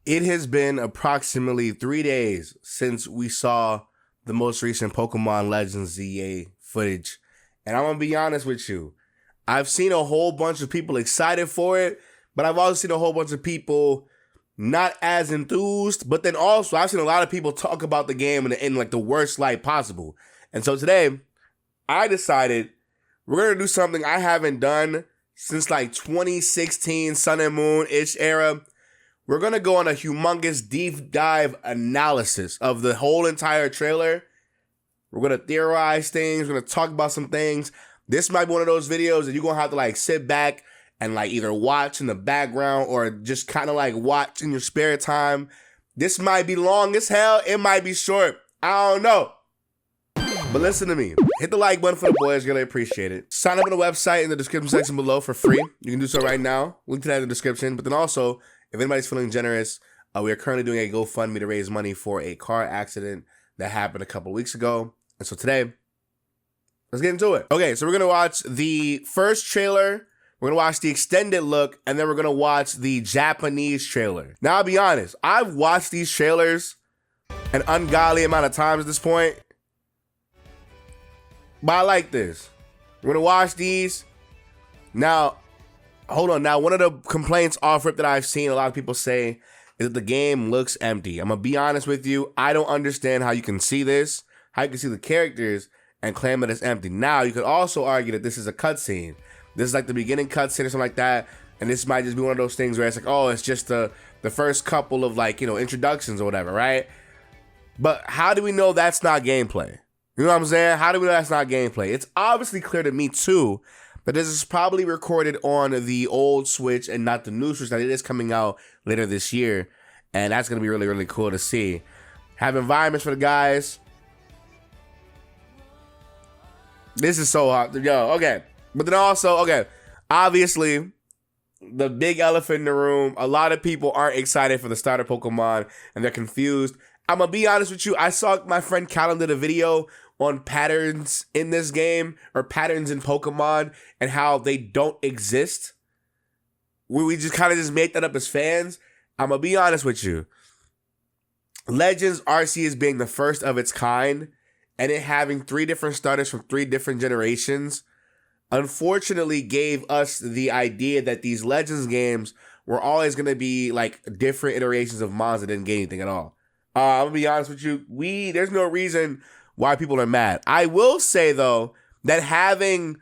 It has been approximately 3 days since we saw the most recent Pokemon Legends ZA footage. And I'm going to be honest with you. I've seen a whole bunch of people excited for it, but I've also seen a whole bunch of people not as enthused. But then also I've seen a lot of people talk about the game in like the worst light possible. And so today I decided we're going to do something I haven't done since like 2016 Sun and Moon-ish era. We're going to go on a humongous deep dive analysis of the whole entire trailer. We're going to theorize things. We're going to talk about some things. This might be one of those videos that you're going to have to like sit back and like either watch in the background or just kind of like watch in your spare time. This might be long as hell. It might be short. I don't know. But listen to me. Hit the like button for the boys. Really appreciate it. Sign up on the website in the description section below for free. You can do so right now. Link to that in the description. But then also, if anybody's feeling generous, we are currently doing a GoFundMe to raise money for a car accident that happened a couple weeks ago. And so today, let's get into it. Okay, so we're going to watch the first trailer. We're going to watch the extended look. And then we're going to watch the Japanese trailer. Now, I'll be honest. I've watched these trailers an ungodly amount of times at this point. But I like this. We're going to watch these. Now, hold on. Now, one of the complaints off rip that I've seen a lot of people say is that the game looks empty. I'm going to be honest with you. I don't understand how you can see this, how you can see the characters and claim that it's empty. Now, you could also argue that this is a cutscene. This is like the beginning cutscene or something like that. And this might just be one of those things where it's like, oh, it's just the first couple of like, introductions or whatever, right? But how do we know that's not gameplay? You know what I'm saying? How do we know that's not gameplay? It's obviously clear to me too that this is probably recorded on the old Switch and not the new Switch, that it is coming out later this year. And that's going to be really, really cool to see. Have environments for the guys. This is so hot. Yo, okay. But then also, okay, obviously, the big elephant in the room, a lot of people aren't excited for the starter Pokemon, and they're confused. I'm going to be honest with you. I saw my friend Callum did a video on patterns in this game, or patterns in Pokemon, and how they don't exist. We just kind of just make that up as fans. I'm going to be honest with you. Legends RC is being the first of its kind, and it having 3 different starters from 3 different generations, unfortunately gave us the idea that these Legends games were always going to be like different iterations of Mons that didn't get anything at all. I'm going to be honest with you. There's no reason why people are mad. I will say, though, that having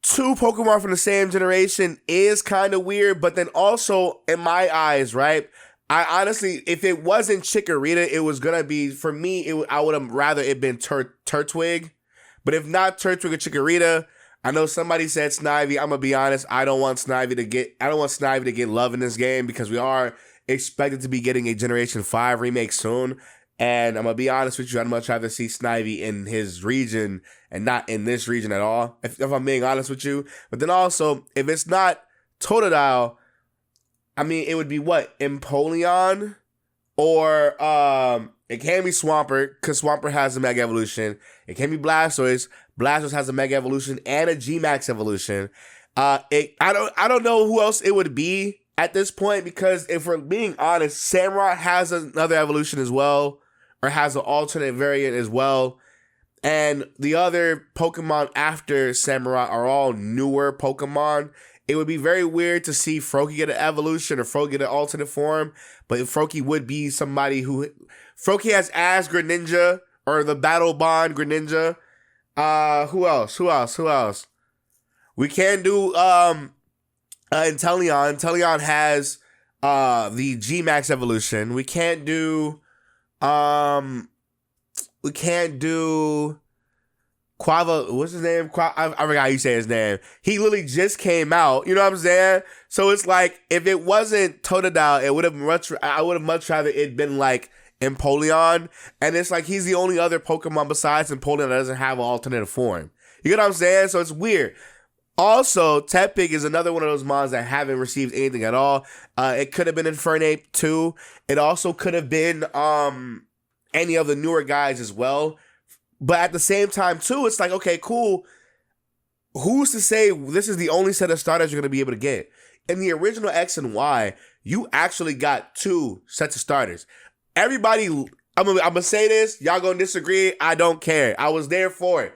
2 Pokemon from the same generation is kind of weird. But then also, in my eyes, right, I honestly, if it wasn't Chikorita, it was going to be, for me, I would have rather it been Turtwig. But if not Turtwig or Chikorita, I know somebody said Snivy. I'm going to be honest. I don't want Snivy to get love in this game, because we are expected to be getting a Generation 5 remake soon. And I'm going to be honest with you, I'd much rather see Snivy in his region and not in this region at all, if I'm being honest with you. But then also, if it's not Totodile, I mean, it would be what? Empoleon? Or it can be Swampert, because Swampert has a Mega Evolution. It can be Blastoise. Blastoise has a Mega Evolution and a G-Max Evolution. I don't know who else it would be at this point, because if we're being honest, Samurott has another evolution as well, or has an alternate variant as well. And the other Pokemon after Samurott are all newer Pokemon. It would be very weird to see Froakie get an evolution or Froakie get an alternate form, but Froakie would be somebody who... Froakie has Ash Greninja, or the Battle Bond Greninja. Who else? We can do Inteleon. Inteleon has the G-Max evolution. We can't do Quava, what's his name? I forgot how you say his name. He literally just came out. You know what I'm saying? So it's like, if it wasn't Totodile, I would have much rather it been like Empoleon. And it's like, he's the only other Pokemon besides Empoleon that doesn't have an alternative form. You get what I'm saying? So it's weird. Also, Tepig is another one of those mons that haven't received anything at all. It could have been Infernape too. It also could have been any of the newer guys as well. But at the same time too, it's like, okay, cool. Who's to say this is the only set of starters you're going to be able to get? in the original X and Y, you actually got 2 sets of starters. Everybody, I'm gonna say this, y'all gonna disagree, I don't care. I was there for it.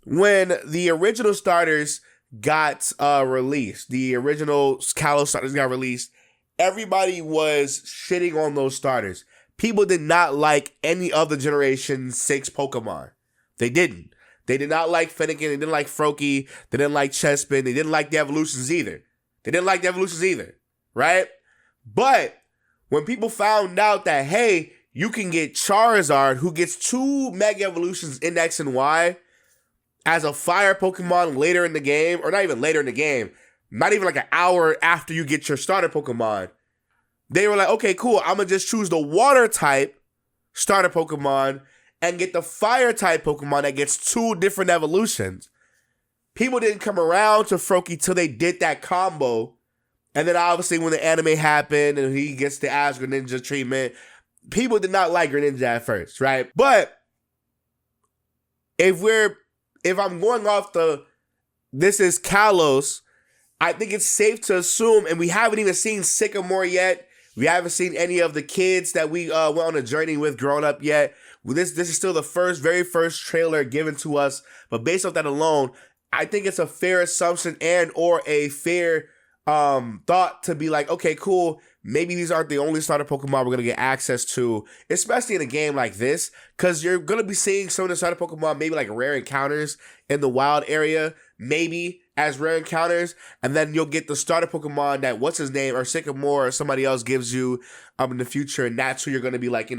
When the original starters got released, the original Kalos starters got released, everybody was shitting on those starters. People did not like any of the Generation 6 Pokemon. They didn't. They did not like Fennekin. They didn't like Froakie. They didn't like Chespin. They didn't like the evolutions either. Right? But when people found out that, hey, you can get Charizard, who gets 2 Mega Evolutions in X and Y, as a fire Pokemon later in the game, or not even later in the game, not even like an hour after you get your starter Pokemon, they were like, okay, cool, I'm going to just choose the water type starter Pokemon and get the fire type Pokemon that gets 2 different evolutions. People didn't come around to Froakie till they did that combo. And then obviously when the anime happened and he gets the Ash Greninja treatment, people did not like Greninja at first, right? But if I'm going off this is Kalos, I think it's safe to assume, and we haven't even seen Sycamore yet. We haven't seen any of the kids that we went on a journey with growing up yet. This is still the very first trailer given to us. But based off that alone, I think it's a fair assumption and or a fair thought to be like, okay, cool, maybe these aren't the only starter Pokemon we're going to get access to, especially in a game like this, because you're going to be seeing some of the starter Pokemon, maybe like rare encounters in the wild area, maybe as rare encounters, and then you'll get the starter Pokemon that, what's his name, or Sycamore or somebody else gives you in the future, and that's who you're going to be like,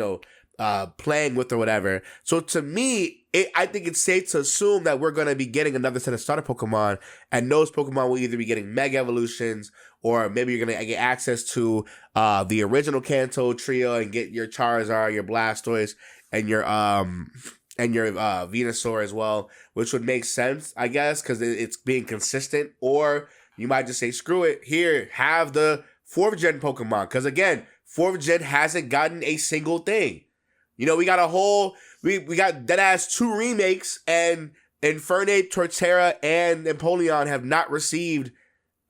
playing with or whatever. So to me, I think it's safe to assume that we're going to be getting another set of starter Pokemon, and those Pokemon will either be getting Mega Evolutions, or maybe you're going to get access to the original Kanto trio and get your Charizard, your Blastoise, and your Venusaur as well, which would make sense, I guess, because it's being consistent. Or you might just say, screw it, here, have the 4th gen Pokemon, because again, 4th gen hasn't gotten a single thing. We got we got deadass 2 remakes, and Infernape, Torterra, and Empoleon have not received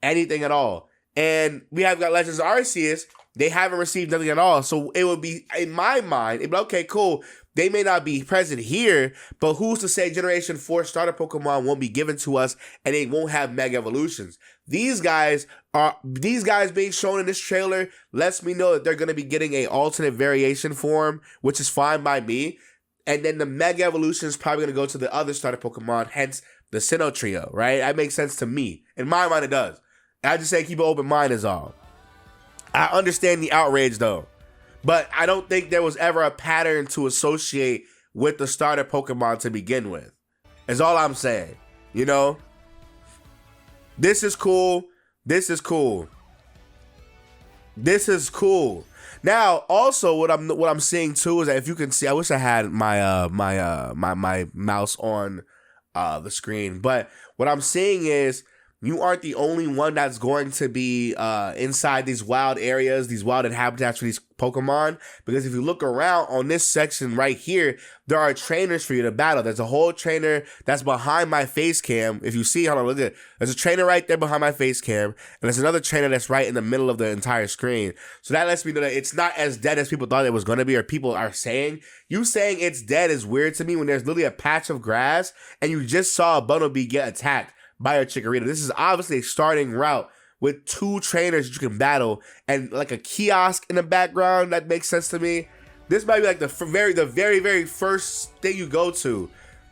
anything at all. And we have got Legends of Arceus, they haven't received nothing at all. So it would be, in my mind, it'd be okay, cool, they may not be present here, but who's to say Generation 4 starter Pokemon won't be given to us and they won't have Mega Evolutions? These guys being shown in this trailer lets me know that they're going to be getting a alternate variation form, which is fine by me. And then the Mega Evolution is probably going to go to the other starter Pokemon, hence the Sinnoh trio, right? That makes sense to me. In my mind, it does. I just say keep an open mind is all. I understand the outrage though, but I don't think there was ever a pattern to associate with the starter Pokemon to begin with. Is all I'm saying. This is cool. Now, also what I'm seeing too is that, if you can see, I wish I had my mouse on the screen, but what I'm seeing is you aren't the only one that's going to be inside these wild areas, these wild habitats for these Pokemon. Because if you look around on this section right here, there are trainers for you to battle. There's a whole trainer that's behind my face cam. If you see, hold on, look at it. There's a trainer right there behind my face cam, and there's another trainer that's right in the middle of the entire screen. So that lets me know that it's not as dead as people thought it was going to be, or people are saying. You saying it's dead is weird to me when there's literally a patch of grass and you just saw a Bumblebee get attacked by a Chikorita. This is obviously a starting route with 2 trainers that you can battle and like a kiosk in the background. That makes sense to me. This might be like the very first thing you go to.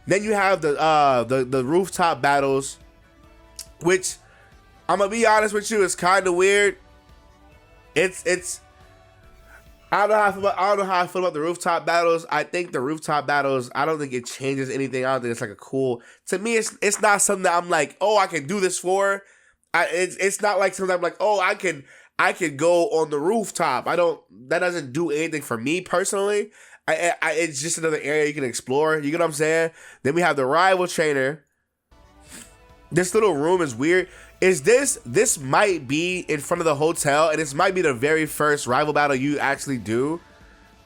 Then you have the rooftop battles, which I'm gonna be honest with you, it's kind of weird. It's I don't know how I feel about the rooftop battles. I think the rooftop battles, I don't think it changes anything. I don't think it's like a cool. To me, it's not something that I'm like, oh, I can do this for. It's not like something I'm like, oh, I can go on the rooftop. That doesn't do anything for me personally. It's just another area you can explore. You get what I'm saying? Then we have the rival trainer. This little room is weird. This might be in front of the hotel, and this might be the very first rival battle you actually do.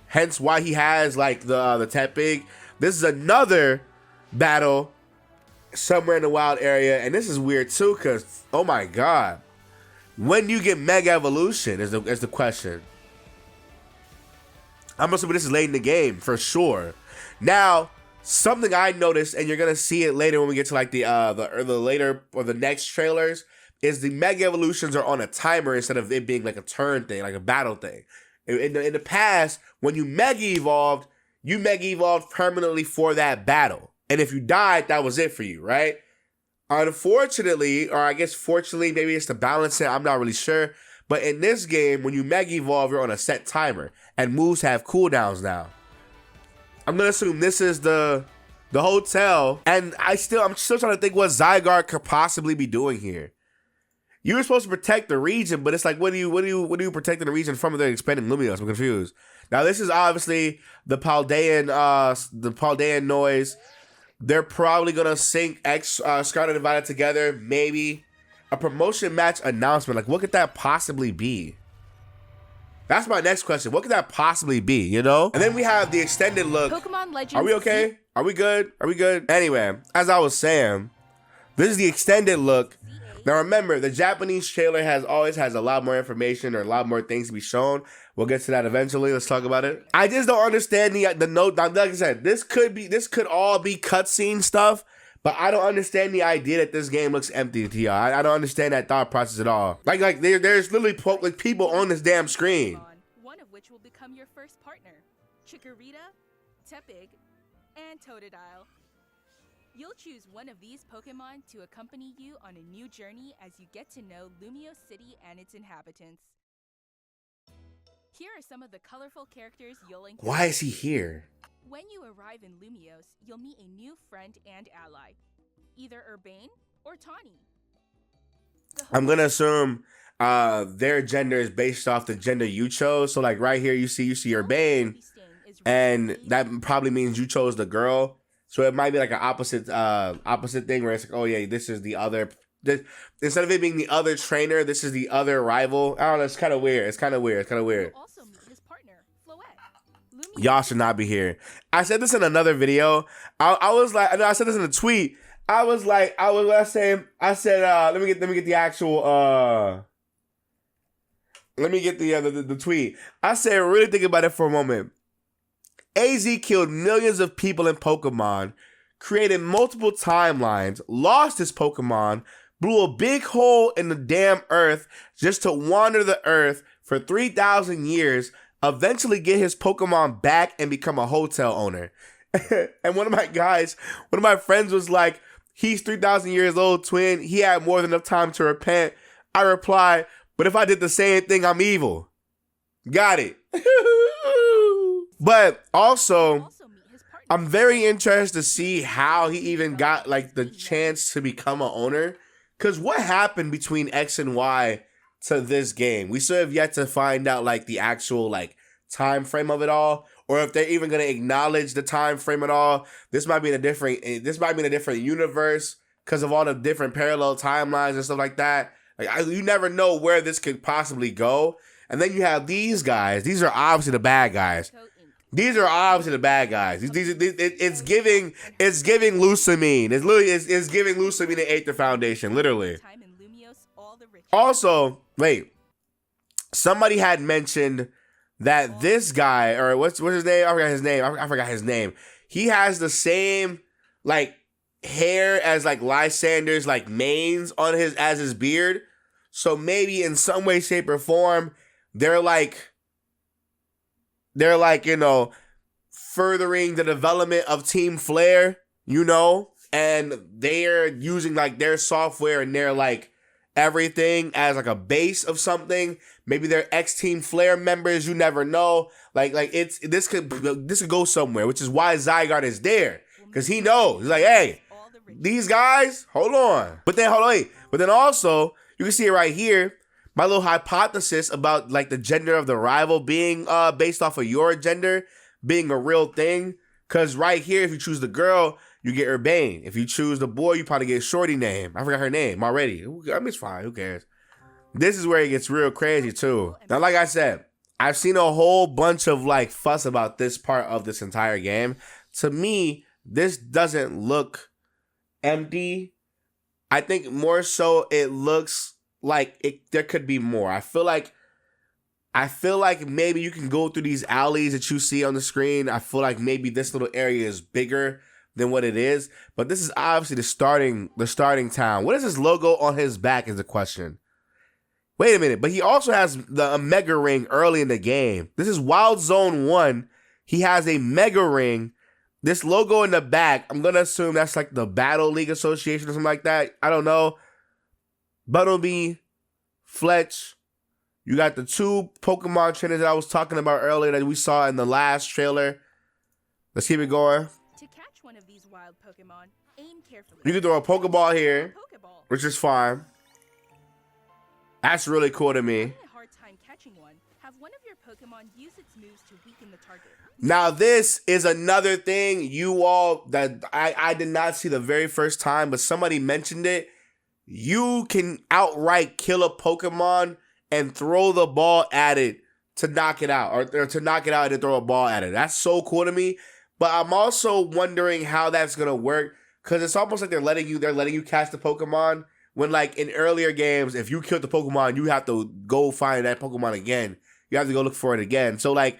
Hence why he has like the Tepig. This is another battle somewhere in the wild area, and this is weird too, because oh my god, When do you get Mega Evolution is the question. I'm assuming this is late in the game for sure. Now, something I noticed, and you're gonna see it later when we get to like the later or the next trailers, is the Mega Evolutions are on a timer instead of it being like a turn thing, like a battle thing. In the past, when you Mega Evolved permanently for that battle. And if you died, that was it for you, right? Unfortunately, or I guess fortunately, maybe it's to balance it, I'm not really sure. But in this game, when you Mega Evolve, you're on a set timer. And moves have cooldowns now. I'm gonna assume this is the hotel. And I'm still trying to think what Zygarde could possibly be doing here. You were supposed to protect the region, but it's like, what are you protecting the region from if they're expanding Lumiose? I'm confused. Now, this is obviously the Paldean noise. They're probably gonna sync Scarlet and Violet together. Maybe a promotion match announcement. Like, what could that possibly be? That's my next question. What could that possibly be? You know. And then we have the extended look. Pokemon Legends. Are we okay? Are we good? Are we good? Anyway, as I was saying, this is the extended look. Now remember, the Japanese trailer always has a lot more information or a lot more things to be shown. We'll get to that eventually. Let's talk about it. I just don't understand the note. Like I said, this could all be cutscene stuff, but I don't understand the idea that this game looks empty to y'all. I don't understand that thought process at all. Like there's literally like people on this damn screen. One of which will become your first partner, Chikorita, Tepig, and Totodile. You'll choose one of these Pokemon to accompany you on a new journey as you get to know Lumiose City and its inhabitants. Here are some of the colorful characters you'll encounter. Why is he here? When you arrive in Lumiose, you'll meet a new friend and ally, either Urbane or Tawny. I'm gonna assume their gender is based off the gender you chose. So like right here, you see Urbane, and that probably means you chose the girl. So it might be like an opposite thing where it's like, oh yeah, this is the other. Instead of it being the other trainer, this is the other rival. I don't know. It's kind of weird. It's kind of weird. Also meet his partner, Floette. Y'all should not be here. I said this in another video. I was like, I said this in a tweet. I said, let me get the actual. Let me get the tweet. I said, really think about it for a moment. AZ killed millions of people in Pokemon, created multiple timelines, lost his Pokemon, blew a big hole in the damn earth just to wander the earth for 3,000 years, eventually get his Pokemon back and become a hotel owner. And one of my friends was like, he's 3,000 years old, twin. He had more than enough time to repent. I replied, but if I did the same thing, I'm evil. Got it. But also, I'm very interested to see how he even got like the chance to become an owner. Because what happened between X and Y to this game? We still have yet to find out like the actual like time frame of it all, or if they're even going to acknowledge the time frame at all. This might be in a different universe because of all the different parallel timelines and stuff like that. Like you never know where this could possibly go. And then you have these guys. These are obviously the bad guys. These are obviously the bad guys. It's giving Lusamine. It's giving Lusamine the Aether Foundation, literally. Also, wait. Somebody had mentioned that this guy, or what's his name? I forgot his name. He has the same like hair as like Lysander's like manes on his beard. So maybe in some way, shape, or form, they're like, you know, furthering the development of Team Flare, you know, and they're using like their software and their like everything as like a base of something. Maybe they're ex-Team Flare members, you never know. Like this could go somewhere, which is why Zygarde is there. Because he knows. He's like, hey, these guys, hold on. But then also, you can see it right here. My little hypothesis about like the gender of the rival being based off of your gender being a real thing. Because right here, if you choose the girl, you get Urbane. If you choose the boy, you probably get Shorty name. I forgot her name already. I mean, it's fine. Who cares? This is where it gets real crazy too. Now, like I said, I've seen a whole bunch of like fuss about this part of this entire game. To me, this doesn't look empty. I think more so it looks like there could be more. I feel like maybe you can go through these alleys that you see on the screen. I feel like maybe this little area is bigger than what it is. But this is obviously the starting town. What is this logo on his back is the question. Wait a minute. But he also has the Mega Ring early in the game. This is Wild Zone 1. He has a Mega Ring. This logo in the back, I'm going to assume that's like the Battle League Association or something like that. I don't know. Buttlebee, Fletch. You got the 2 Pokemon trainers that I was talking about earlier that we saw in the last trailer. Let's keep it going. To catch one of these wild Pokemon, aim carefully. You can throw a Pokeball here, which is fine. That's really cool to me. Having a hard time catching one, have one of your Pokemon use its moves to weaken the target. Now this is another thing you all that I did not see the very first time, but somebody mentioned it. You can outright kill a Pokemon and throw the ball at it to knock it out, or to knock it out and throw a ball at it. That's so cool to me. But I'm also wondering how that's gonna work, because it's almost like they're letting you catch the Pokemon when, like, in earlier games, if you killed the Pokemon, you have to go find that Pokemon again. You have to go look for it again. So like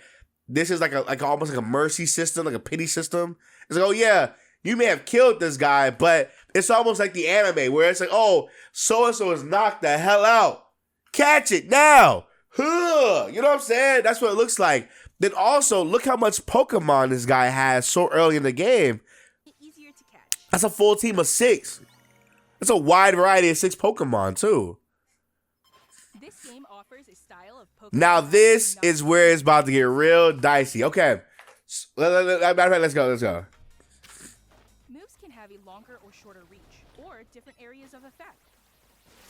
this is like almost like a mercy system, like a pity system. It's like, oh yeah, you may have killed this guy, but it's almost like the anime where it's like, oh, so and so is knocked the hell out. Catch it now. Huh. You know what I'm saying? That's what it looks like. Then also, look how much Pokemon this guy has so early in the game. Easier to catch. That's a full team of 6. That's a wide variety of 6 Pokemon, too. This game offers a style of Pokemon. Now, this is where it's about to get real dicey. Okay. Let's go. Moves can have a longer or shorter reach, or different areas of effect.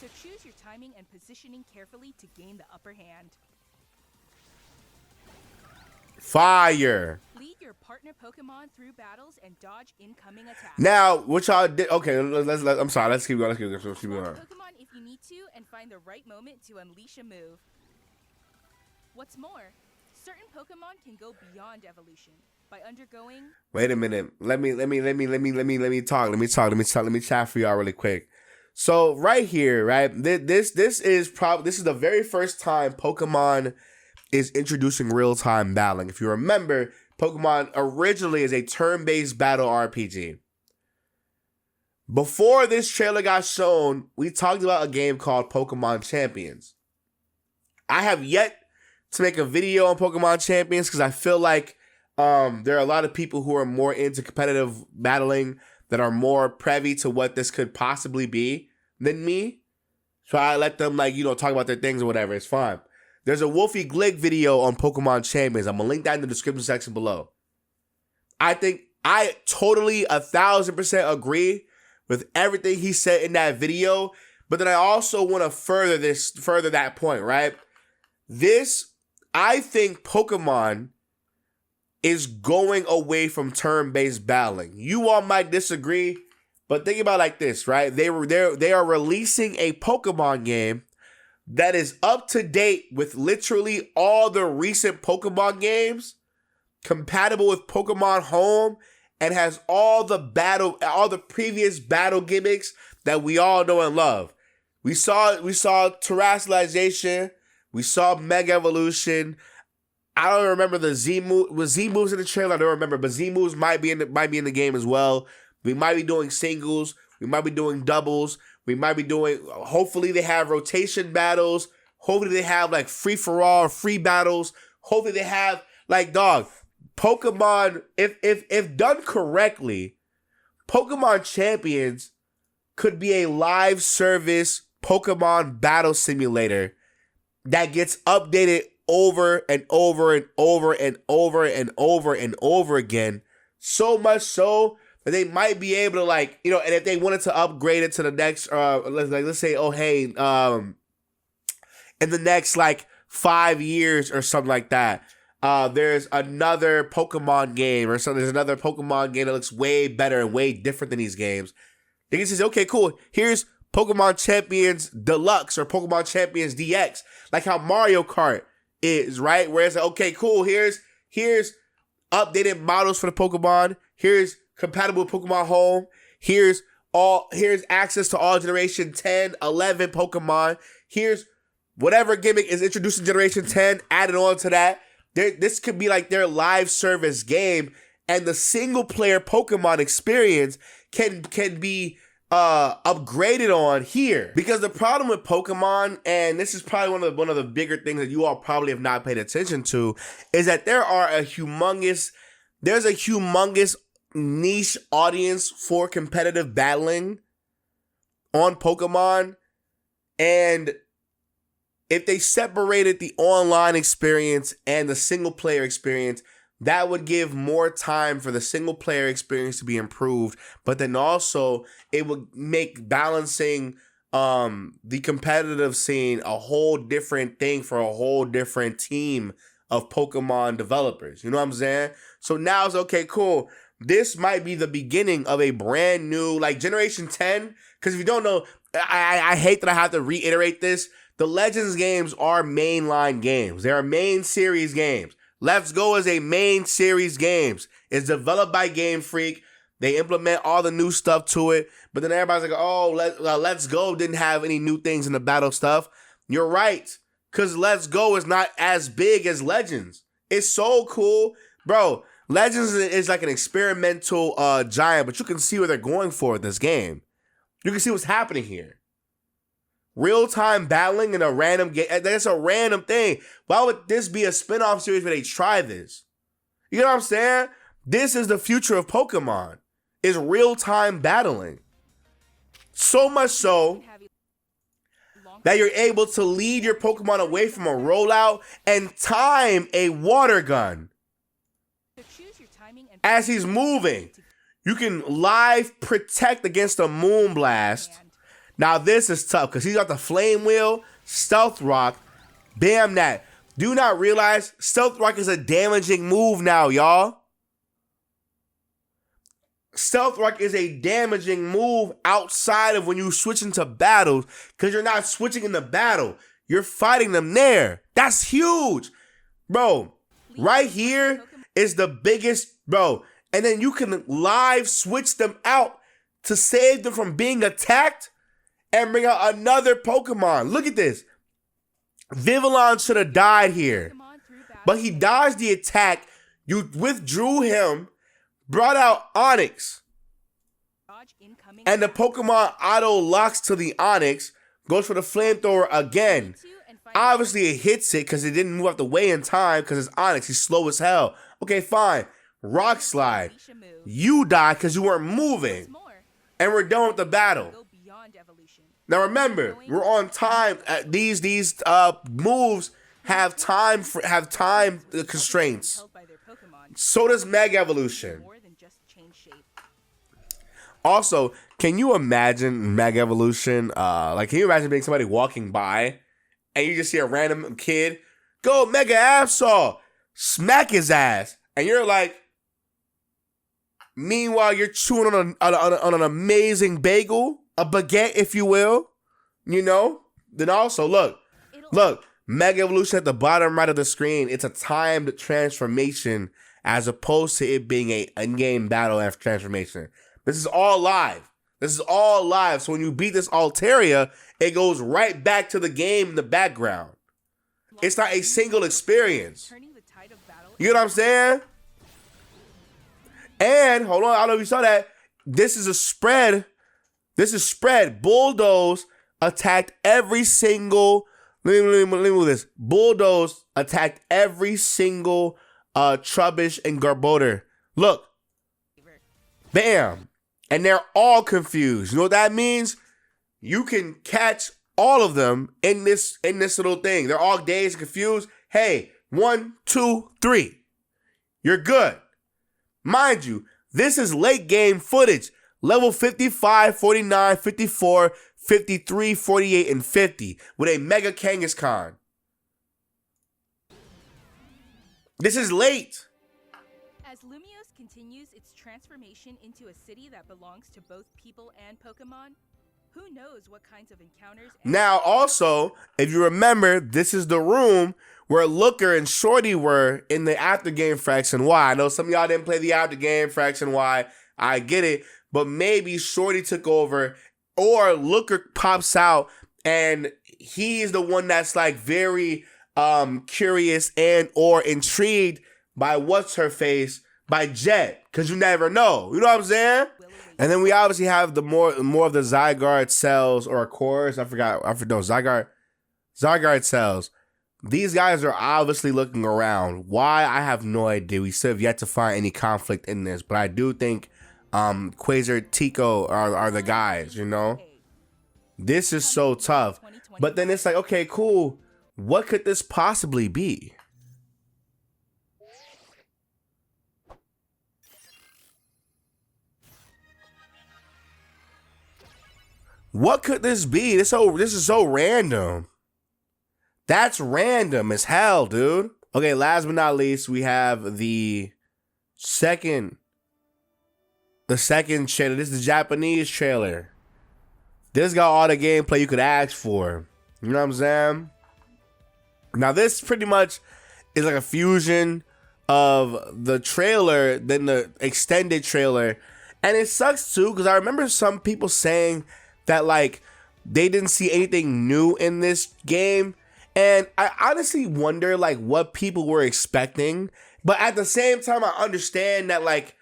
So choose your timing and positioning carefully to gain the upper hand. Fire. Lead your partner Pokemon through battles and dodge incoming attacks. Now, what y'all did? Okay, I'm sorry. Let's keep going. Let's keep going. Pokemon if you need to, and find the right moment to unleash a move. What's more, certain Pokemon can go beyond evolution by undergoing. Wait a minute. Let me talk. Let me chat for y'all really quick. So right here, right, this is the very first time Pokemon is introducing real-time battling. If you remember, Pokemon originally is a turn-based battle RPG. Before this trailer got shown, we talked about a game called Pokemon Champions. I have yet to make a video on Pokemon Champions because I feel like there are a lot of people who are more into competitive battling that are more privy to what this could possibly be than me. So I let them, like, talk about their things or whatever. It's fine. There's a Wolfie Glick video on Pokemon Champions. I'm going to link that in the description section below. I think I totally 1,000% agree with everything he said in that video. But then I also want to further that point, right? I think Pokemon is going away from turn-based battling. You all might disagree, but think about it like this, right? They are releasing a Pokemon game that is up to date with literally all the recent Pokemon games, compatible with Pokemon Home, and has all the previous battle gimmicks that we all know and love. We saw Terrestrialization, we saw Mega Evolution. I don't remember the Z move. Was Z moves in the trailer? I don't remember, but Z moves might be in the game as well. We might be doing singles. We might be doing doubles. We might be doing. Hopefully, they have rotation battles. Hopefully, they have like free for all, free battles. Hopefully, they have like Pokemon. If done correctly, Pokemon Champions could be a live service Pokemon battle simulator that gets updated over and over and over and over and over and over again. So much so that they might be able to, and if they wanted to upgrade it to the next, let's say, in the next 5 years or something like that, there's another Pokemon game or something. There's another Pokemon game that looks way better and way different than these games. They can say, okay, cool. Here's Pokemon Champions Deluxe or Pokemon Champions DX, like how Mario Kart is, right? Where it's like, okay, cool. Here's updated models for the Pokemon. Here's compatible with Pokemon Home. Here's access to all generation 10, 11 Pokemon. Here's whatever gimmick is introduced in Generation 10, added on to that. This could be like their live service game, and the single player Pokemon experience can be upgraded on here. Because the problem with Pokemon, and this is probably one of the bigger things that you all probably have not paid attention to, is that there's a humongous niche audience for competitive battling on Pokemon. And if they separated the online experience and the single player experience, that would give more time for the single player experience to be improved. But then also it would make balancing the competitive scene a whole different thing for a whole different team of Pokemon developers. You know what I'm saying? So now it's okay, cool. This might be the beginning of a brand new, like Generation 10. Because if you don't know, I hate that I have to reiterate this. The Legends games are mainline games. They are main series games. Let's Go is a main series games. It's developed by Game Freak. They implement all the new stuff to it. But then everybody's like, oh, Let's Go didn't have any new things in the battle stuff. You're right. Because Let's Go is not as big as Legends. It's so cool. Bro, Legends is like an experimental giant, but you can see what they're going for with this game. You can see what's happening here. Real-time battling in a random game. That's a random thing. Why would this be a spin-off series where they try this? You know what I'm saying? This is the future of Pokemon. Is real-time battling. So much so that you're able to lead your Pokemon away from a rollout and time a water gun as he's moving. You can live protect against a Moonblast. Now this is tough because he's got the Flame Wheel, Stealth Rock, bam that. Do not realize Stealth Rock is a damaging move now, y'all. Stealth Rock is a damaging move outside of when you switch into battles because you're not switching in the battle. You're fighting them there. That's huge. Bro, right here is the biggest, bro. And then you can live switch them out to save them from being attacked and bring out another Pokemon. Look at this. Vivillon should have died here. But he dodged the attack. You withdrew him, brought out Onyx. And the Pokemon auto locks to the Onyx, goes for the Flamethrower again. Obviously it hits it because it didn't move out the way in time because it's Onyx. He's slow as hell. Okay, fine. Rock Slide. You die because you weren't moving. And we're done with the battle. Now remember, we're on time. These moves have time constraints. So does Mega Evolution. Also, can you imagine Mega Evolution? Can you imagine being somebody walking by and you just see a random kid go Mega Absol, smack his ass, and you're like, meanwhile you're chewing on an amazing bagel, a baguette, if you will, you know? Then also, look, Mega Evolution at the bottom right of the screen, it's a timed transformation as opposed to it being a in-game battle after transformation. This is all live. So when you beat this Altaria, it goes right back to the game in the background. It's not a single experience. You know what I'm saying? And, hold on, I don't know if you saw that. This is spread. Bulldoze attacked every single... Let me move this. Bulldoze attacked every single Trubbish and Garbodor. Look. Bam. And they're all confused. You know what that means? You can catch all of them in this little thing. They're all dazed and confused. Hey, 1, 2, 3. You're good. Mind you, this is late game footage. Level 55, 49, 54, 53, 48, and 50 with a Mega Kangaskhan. This is late. As Lumiose continues its transformation into a city that belongs to both people and Pokemon, who knows what kinds of encounters... Now, also, if you remember, this is the room where Looker and Shorty were in the after game Fraction Y. I know some of y'all didn't play the after game Fraction Y. I get it. But maybe Shorty took over or Looker pops out and he's the one that's like very curious and or intrigued by what's her face by Jet, because you never know. You know what I'm saying? And then we obviously have the more of the Zygarde cells or cores. I forgot. No, Zygarde cells. These guys are obviously looking around. Why? I have no idea. We still have yet to find any conflict in this, but I do think Quasar Tico are the guys, you know? This is so tough. But then it's like, okay, cool. What could this possibly be? What could this be? This is so random. That's random as hell, dude. Okay, last but not least, we have the second trailer. This is the Japanese trailer. This got all the gameplay you could ask for. You know what I'm saying? Now, this pretty much is like a fusion of the trailer, then the extended trailer. And it sucks too, because I remember some people saying that like they didn't see anything new in this game. And I honestly wonder like what people were expecting. But at the same time, I understand that like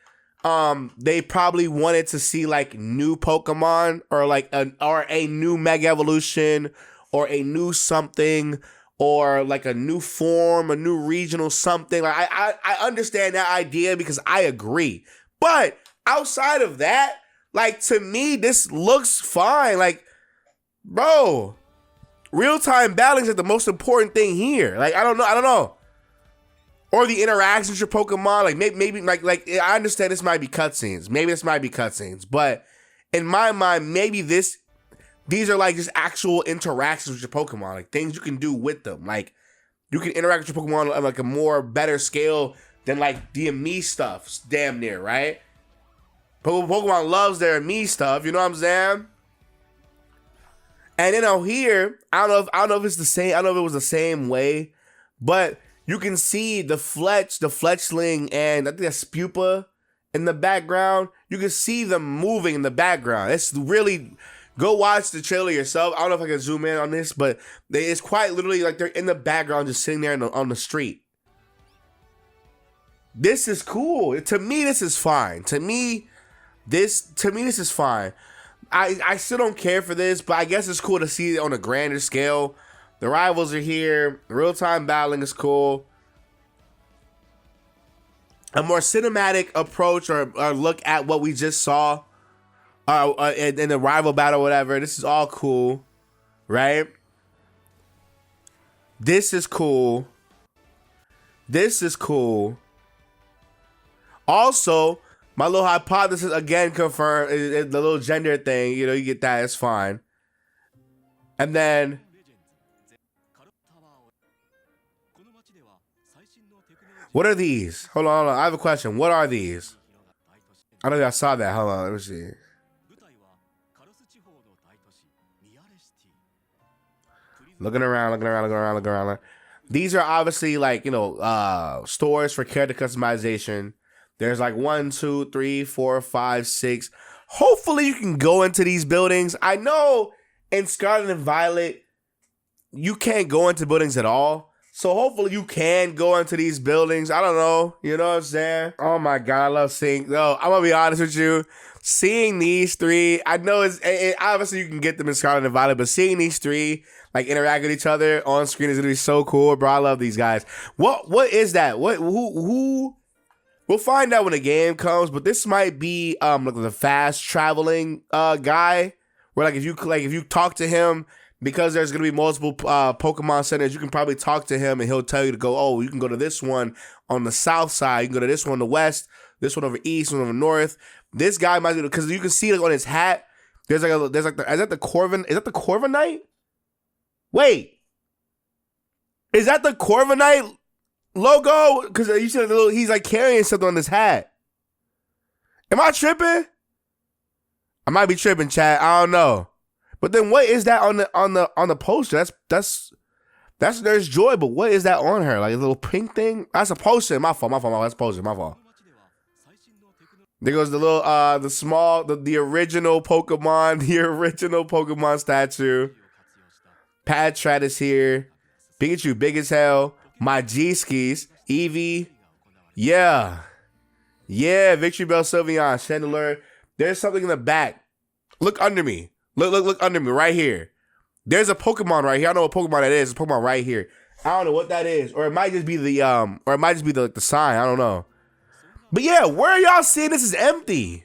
they probably wanted to see like new Pokemon or like a new Mega Evolution or a new something or like a new form, a new regional something. Like I understand that idea because I agree. But outside of that, like to me, this looks fine. Like, bro, real-time battling is the most important thing here. Like, I don't know. Or the interactions with your Pokemon. Like maybe like I understand this might be cutscenes. Maybe this might be cutscenes. But in my mind, maybe these are like just actual interactions with your Pokemon. Like things you can do with them. Like you can interact with your Pokemon on like a more better scale than like the me stuff. Damn near, right? Pokemon loves their me stuff. You know what I'm saying? And then out here, I don't know if it's the same. I don't know if it was the same way, but you can see the Fletchling, and I think that's Spupa in the background. You can see them moving in the background. It's really, go watch the trailer yourself. I don't know if I can zoom in on this, but it's quite literally like they're in the background, just sitting there on the street. This is cool. To me, this is fine. To me, this is fine. I still don't care for this, but I guess it's cool to see it on a grander scale. The rivals are here. Real-time battling is cool. A more cinematic approach or look at what we just saw in the rival battle, whatever. This is all cool, right? This is cool. This is cool. Also, my little hypothesis again confirmed, the little gender thing, you know, you get that, it's fine. And then what are these? Hold on, I have a question. What are these? I don't think I saw that. Hold on, let me see. Looking around. These are obviously like, you know, stores for character customization. There's like 1, 2, 3, 4, 5, 6. Hopefully you can go into these buildings. I know in Scarlet and Violet, you can't go into buildings at all. So hopefully you can go into these buildings. I don't know. You know what I'm saying? Oh my God, I love seeing. No, I'm going to be honest with you. Seeing these three, I know it obviously you can get them in Scarlet and Violet, but seeing these three like interact with each other on screen is going to be so cool, bro. I love these guys. What is that? Who? We'll find out when the game comes, but this might be like the fast traveling guy, where like if you talk to him, because there's gonna be multiple Pokemon centers, you can probably talk to him and he'll tell you to go. Oh, you can go to this one on the south side. You can go to this one on the west. This one over east, one over north. This guy might be, because you can see like on his hat. Is that the Corviknight? Is that the Corviknight? Wait, is that the Corviknight logo? Because you said he's like carrying something on his hat. Am I tripping? I might be tripping, chat. I don't know. But then what is that on the poster? That's Nurse Joy, but what is that on her? Like a little pink thing? That's a poster. My fault. That's a poster. My fault. There goes the little the original Pokemon, statue. Patrat is here. Pikachu big as hell. My G-Skis. Eevee. Yeah. Yeah, Victory Bell, Sylveon, Chandelure. There's something in the back. Look under me. Look under me right here. There's a Pokemon right here. I don't know what Pokemon that is. It's a Pokemon right here. I don't know what that is. Or it might just be the sign. I don't know. But yeah, where are y'all seeing this is empty?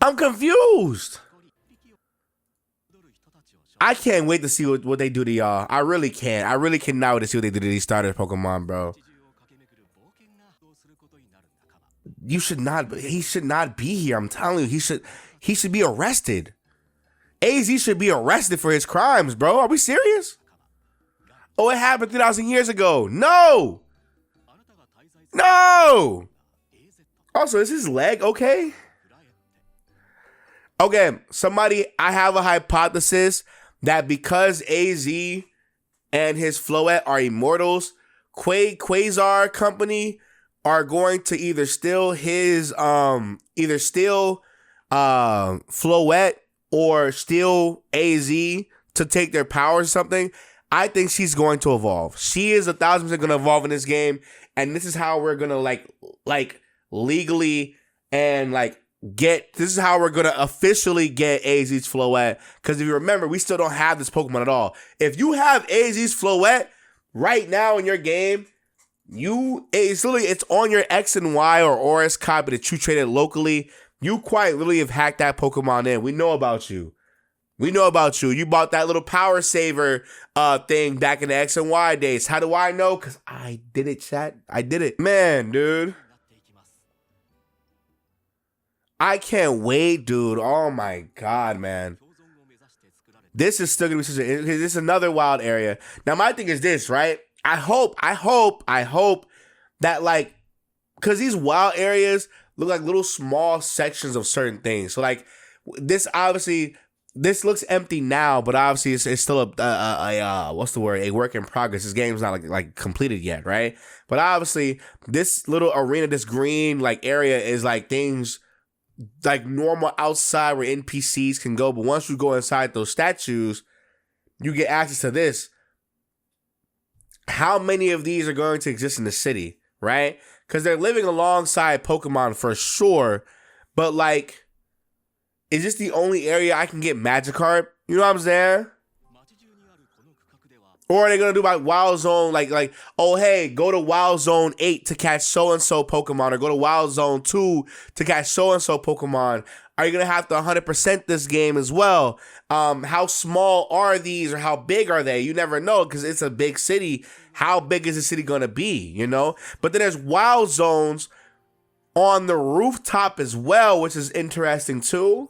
I'm confused. I can't wait to see what they do to y'all. I really can't. I really cannot wait to see what they do to these starter Pokemon, bro. He should not be here. I'm telling you, he should be arrested. AZ should be arrested for his crimes, bro. Are we serious? Oh, it happened 3,000 years ago. No. No. Also, is his leg okay? Okay, I have a hypothesis that because AZ and his Floette are immortals, Quasar Company are going to either steal his Floette or steal AZ to take their powers or something. I think she's going to evolve. She is 1,000% going to evolve in this game, and this is how we're gonna like legally and this is how we're gonna officially get AZ's Floette. Because if you remember, we still don't have this Pokemon at all. If you have AZ's Floette right now in your game, it's on your X and Y or ORS copy that you traded locally. You quite literally have hacked that Pokemon in. We know about you. You bought that little power saver thing back in the X and Y days. How do I know? Because I did it, chat. I did it. Man, dude. I can't wait, dude. Oh my God, man. This is still going to be this is another wild area. Now, my thing is this, right? I hope that because these wild areas look like little small sections of certain things. So this looks empty now, but obviously it's still a work in progress. This game's not like completed yet, right? But obviously this little arena, this green area is things normal outside where NPCs can go. But once you go inside those statues, you get access to this. How many of these are going to exist in the city, right? Because they're living alongside Pokemon for sure, but is this the only area I can get Magikarp? You know what I'm saying? Or are they gonna do Wild Zone oh hey, go to Wild Zone 8 to catch so and so Pokemon, or go to Wild Zone 2 to catch so and so Pokemon? Are you gonna have to 100% this game as well? How small are these, or how big are they? You never know, because it's a big city. How big is the city gonna be? You know? But then there's Wild Zones on the rooftop as well, which is interesting too.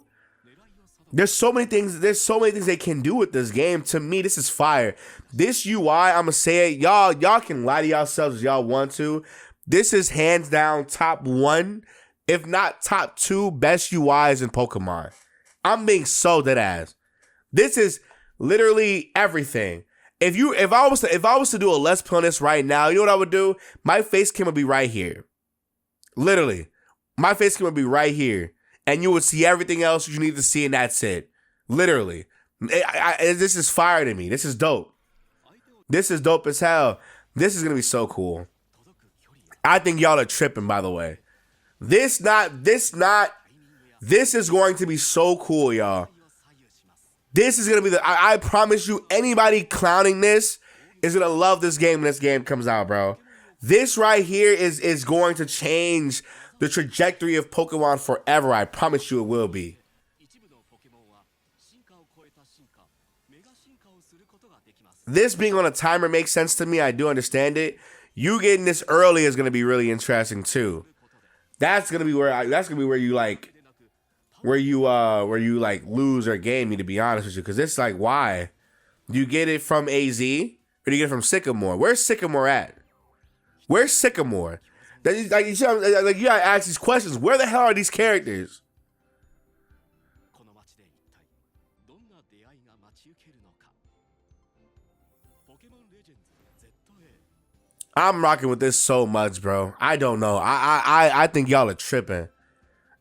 There's so many things they can do with this game. To me, this is fire. This UI, I'ma say it, y'all can lie to yourselves if y'all want to. This is hands down top 1, if not top 2 best UIs in Pokemon. I'm being so dead ass. This is literally everything. If I was to do a Let's Play on this right now, you know what I would do? My face cam would be right here. Literally. My face cam would be right here. And you would see everything else you need to see, and that's it. Literally. This is fire to me. This is dope. This is dope as hell. This is going to be so cool. I think y'all are tripping, by the way. This is going to be so cool, y'all. This is going to be I promise you, anybody clowning this is going to love this game when this game comes out, bro. This right here is going to change the trajectory of Pokemon forever. I promise you it will be. This being on a timer makes sense to me. I do understand it. You getting this early is going to be really interesting too. That's going to be where you lose or gain me, to be honest with you, because it's why? Do you get it from AZ or do you get it from Sycamore? Where's Sycamore at? Where's Sycamore? You gotta ask these questions. Where the hell are these characters? I'm rocking with this so much, bro. I don't know. I think y'all are tripping.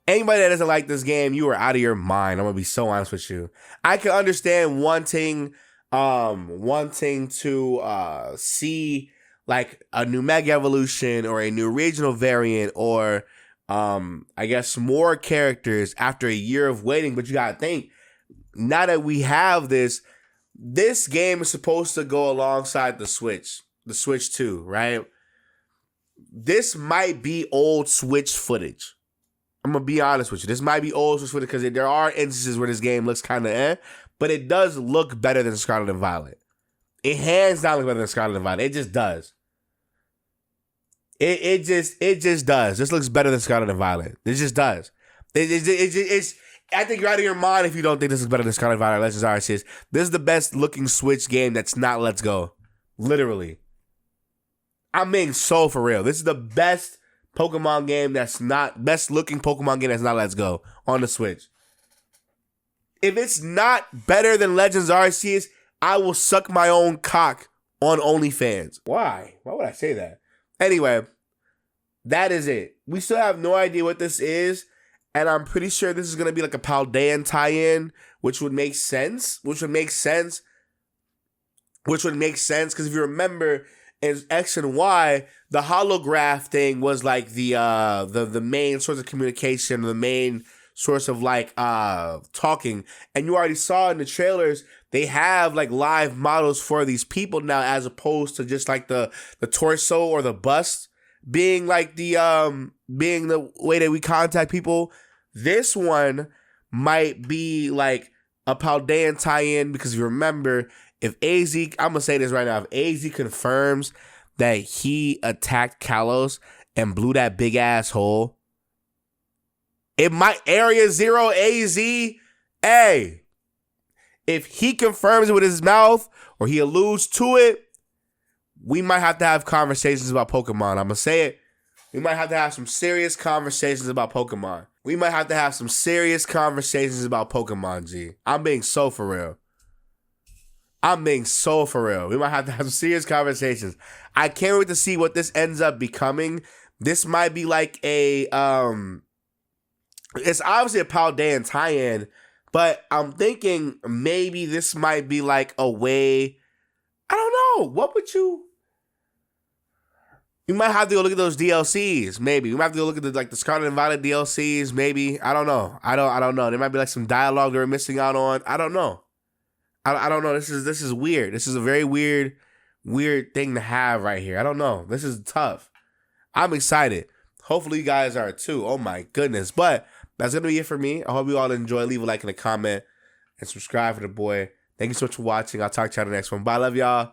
Anybody that doesn't like this game, you are out of your mind. I'm gonna be so honest with you. I can understand wanting to see like a new Mega Evolution or a new regional variant or I guess more characters after a year of waiting. But you gotta think, now that we have this game is supposed to go alongside the Switch 2, right? This might be old Switch footage. I'm gonna be honest with you. This might be old Switch footage because there are instances where this game looks kind of but it does look better than Scarlet and Violet. It hands down looks better than Scarlet and Violet. It just does. It just does. This looks better than Scarlet and Violet. It just does. It's I think you're out of your mind if you don't think this is better than Scarlet and Violet Legends Arceus. This is the best looking Switch game that's not Let's Go. Literally. I'm being so for real. This is the best Pokemon game that's not, best looking Pokemon game that's not Let's Go on the Switch. If it's not better than Legends Arceus, I will suck my own cock on OnlyFans. Why? Why would I say that? Anyway, that is it. We still have no idea what this is, and I'm pretty sure this is going to be like a Paldean tie-in, which would make sense. Which would make sense because if you remember in X and Y, the holograph thing was like the main source of communication, the main source of like talking. And you already saw in the trailers, they have like live models for these people now, as opposed to just like the torso or the bust being like the way that we contact people. This one might be like a Paldean tie-in, because if you remember, if AZ, I'm gonna say this right now, if AZ confirms that he attacked Kalos and blew that big ass hole, it might Area Zero AZ. Hey, if he confirms it with his mouth or he alludes to it, we might have to have conversations about Pokemon. I'm gonna say it. We might have to have some serious conversations about Pokemon. G. I'm being so for real. We might have to have some serious conversations. I can't wait to see what this ends up becoming. This might be like a it's obviously a Paldean tie-in, but I'm thinking maybe this might be like a way. I don't know. What would you? You might have to go look at those DLCs. Maybe we might have to go look at the Scarlet and Violet DLCs. Maybe I don't know. I don't know. There might be like some dialogue that we're missing out on. I don't know. I don't know. This is weird. This is a very weird thing to have right here. I don't know. This is tough. I'm excited. Hopefully you guys are too. Oh my goodness. But that's going to be it for me. I hope you all enjoy. Leave a like and a comment and subscribe for the boy. Thank you so much for watching. I'll talk to you on the next one. Bye. Love y'all.